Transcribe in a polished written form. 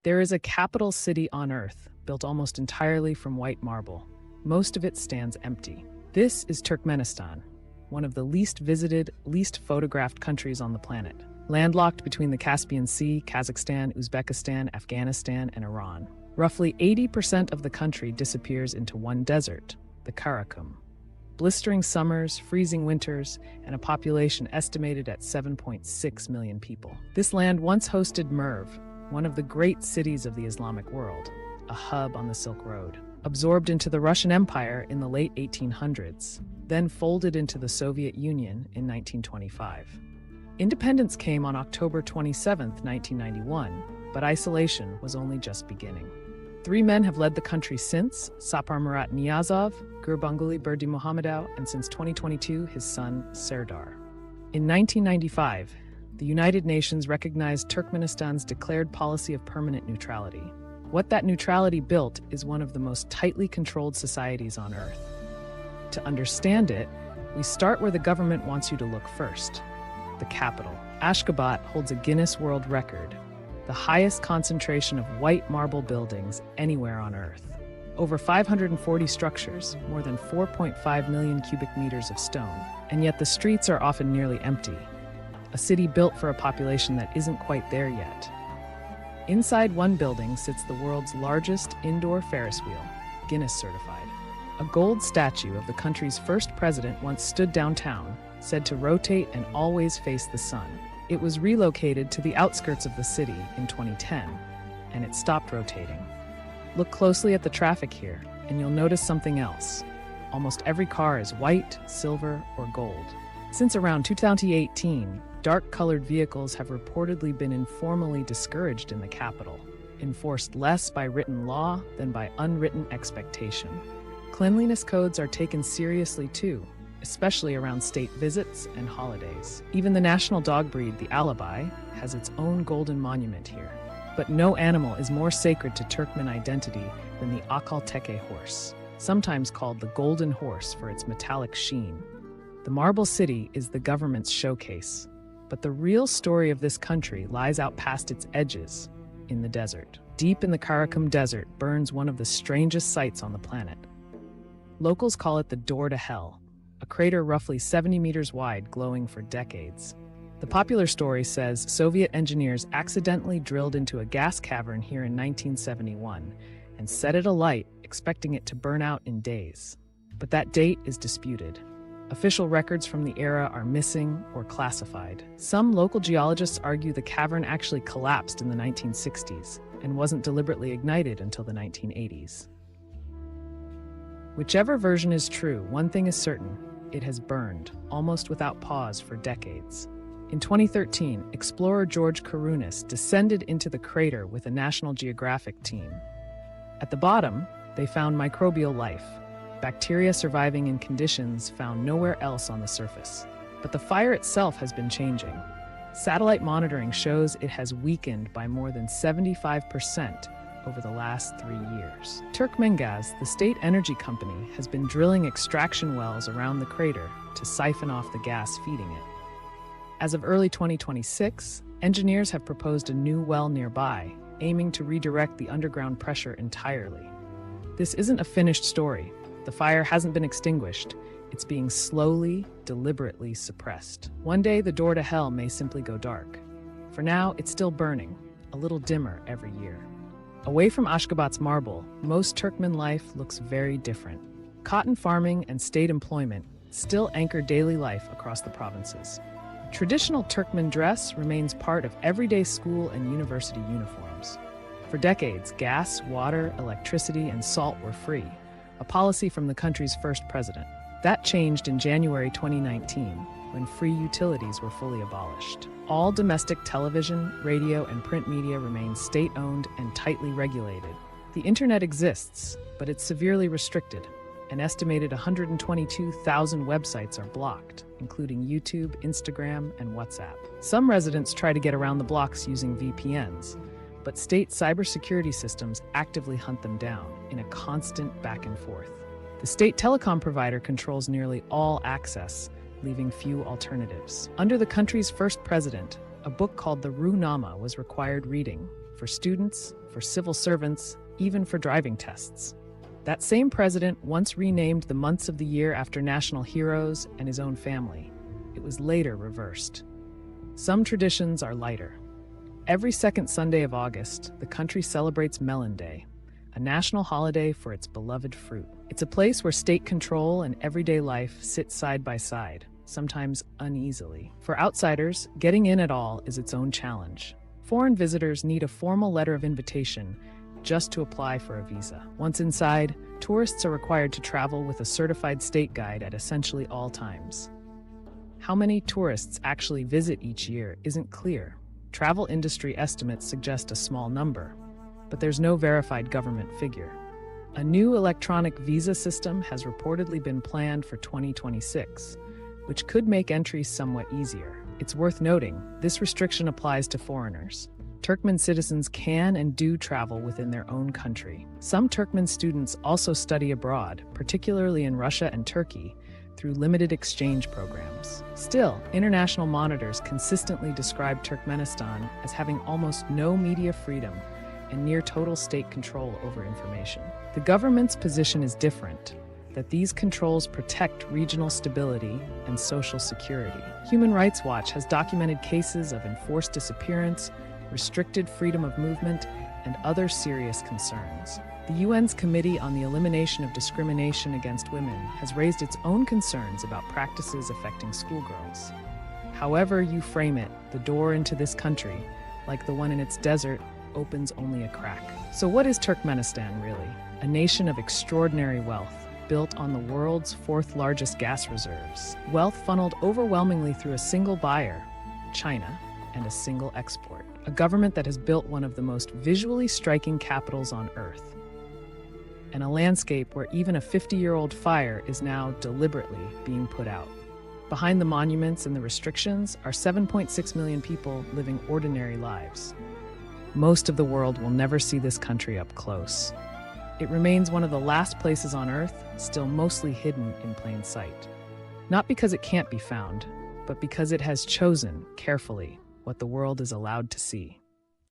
There is a capital city on Earth, built almost entirely from white marble. Most of it stands empty. This is Turkmenistan, one of the least visited, least photographed countries on the planet. Landlocked between the Caspian Sea, Kazakhstan, Uzbekistan, Afghanistan, and Iran. Roughly 80% of the country disappears into one desert, the Karakum. Blistering summers, freezing winters, and a population estimated at 7.6 million people. This land once hosted Merv, one of the great cities of the Islamic world, a hub on the Silk Road. Absorbed into the Russian Empire in the late 1800s, then folded into the Soviet Union in 1925. Independence came on October 27, 1991, but isolation was only just beginning. 3 men have led the country since: Sapar Murat Niyazov, Gurbanguly Berdimuhamedov, and since 2022, his son Serdar. In 1995, the United Nations recognized Turkmenistan's declared policy of permanent neutrality. What that neutrality built is one of the most tightly controlled societies on Earth. To understand it, we start where the government wants you to look first: the capital. Ashgabat holds a Guinness World Record, the highest concentration of white marble buildings anywhere on Earth. Over 540 structures, more than 4.5 million cubic meters of stone, and yet the streets are often nearly empty. A city built for a population that isn't quite there yet. Inside one building sits the world's largest indoor Ferris wheel, Guinness certified. A gold statue of the country's first president once stood downtown, said to rotate and always face the sun. It was relocated to the outskirts of the city in 2010, and it stopped rotating. Look closely at the traffic here, and you'll notice something else. Almost every car is white, silver, or gold. Since around 2018, dark-colored vehicles have reportedly been informally discouraged in the capital, enforced less by written law than by unwritten expectation. Cleanliness codes are taken seriously too, especially around state visits and holidays. Even the national dog breed, the Alibi, has its own golden monument here. But no animal is more sacred to Turkmen identity than the Akal Teke horse, sometimes called the Golden Horse for its metallic sheen. The Marble City is the government's showcase, but the real story of this country lies out past its edges, in the desert. Deep in the Karakum Desert burns one of the strangest sights on the planet. Locals call it the Door to Hell, a crater roughly 70 meters wide glowing for decades. The popular story says Soviet engineers accidentally drilled into a gas cavern here in 1971 and set it alight, expecting it to burn out in days. But that date is disputed. Official records from the era are missing or classified. Some local geologists argue the cavern actually collapsed in the 1960s and wasn't deliberately ignited until the 1980s. Whichever version is true, one thing is certain: it has burned, almost without pause, for decades. In 2013, explorer George Karunis descended into the crater with a National Geographic team. At the bottom, they found microbial life, bacteria surviving in conditions found nowhere else on the surface. But the fire itself has been changing. Satellite monitoring shows it has weakened by more than 75% over the last 3 years. Turkmengas, the state energy company, has been drilling extraction wells around the crater to siphon off the gas feeding it. As of early 2026, engineers have proposed a new well nearby, aiming to redirect the underground pressure entirely. This isn't a finished story. The fire hasn't been extinguished. It's being slowly, deliberately suppressed. One day, the door to hell may simply go dark. For now, it's still burning, a little dimmer every year. Away from Ashgabat's marble, most Turkmen life looks very different. Cotton farming and state employment still anchor daily life across the provinces. Traditional Turkmen dress remains part of everyday school and university uniforms. For decades, gas, water, electricity, and salt were free, a policy from the country's first president. That changed in January 2019, when free utilities were fully abolished. All domestic television, radio, and print media remain state-owned and tightly regulated. The internet exists, but it's severely restricted. An estimated 122,000 websites are blocked, including YouTube, Instagram, and WhatsApp. Some residents try to get around the blocks using VPNs, but state cybersecurity systems actively hunt them down in a constant back and forth. The state telecom provider controls nearly all access, leaving few alternatives. Under the country's first president, a book called the Ruhnama was required reading. for students, for civil servants, even for driving tests. That same president once renamed the months of the year after national heroes and his own family. It was later reversed. Some traditions are lighter. Every second Sunday of August, the country celebrates Melon Day, a national holiday for its beloved fruit. It's a place where state control and everyday life sit side by side, sometimes uneasily. For outsiders, getting in at all is its own challenge. Foreign visitors need a formal letter of invitation just to apply for a visa. Once inside, tourists are required to travel with a certified state guide at essentially all times. How many tourists actually visit each year isn't clear. Travel industry estimates suggest a small number, but there's no verified government figure. A new electronic visa system has reportedly been planned for 2026, which could make entry somewhat easier. It's worth noting, this restriction applies to foreigners. Turkmen citizens can and do travel within their own country. Some Turkmen students also study abroad, particularly in Russia and Turkey, through limited exchange programs. Still, international monitors consistently describe Turkmenistan as having almost no media freedom and near total state control over information. The government's position is different, that these controls protect regional stability and social security. Human Rights Watch has documented cases of enforced disappearance, restricted freedom of movement, and other serious concerns. The UN's Committee on the Elimination of Discrimination Against Women has raised its own concerns about practices affecting schoolgirls. However you frame it, the door into this country, like the one in its desert, opens only a crack. So what is Turkmenistan really? A nation of extraordinary wealth, built on the world's fourth largest gas reserves. Wealth funneled overwhelmingly through a single buyer, China, and a single export. A government that has built one of the most visually striking capitals on Earth. And a landscape where even a 50-year-old fire is now deliberately being put out. Behind the monuments and the restrictions are 7.6 million people living ordinary lives. Most of the world will never see this country up close. It remains one of the last places on Earth still mostly hidden in plain sight. Not because it can't be found, but because it has chosen, carefully, what the world is allowed to see.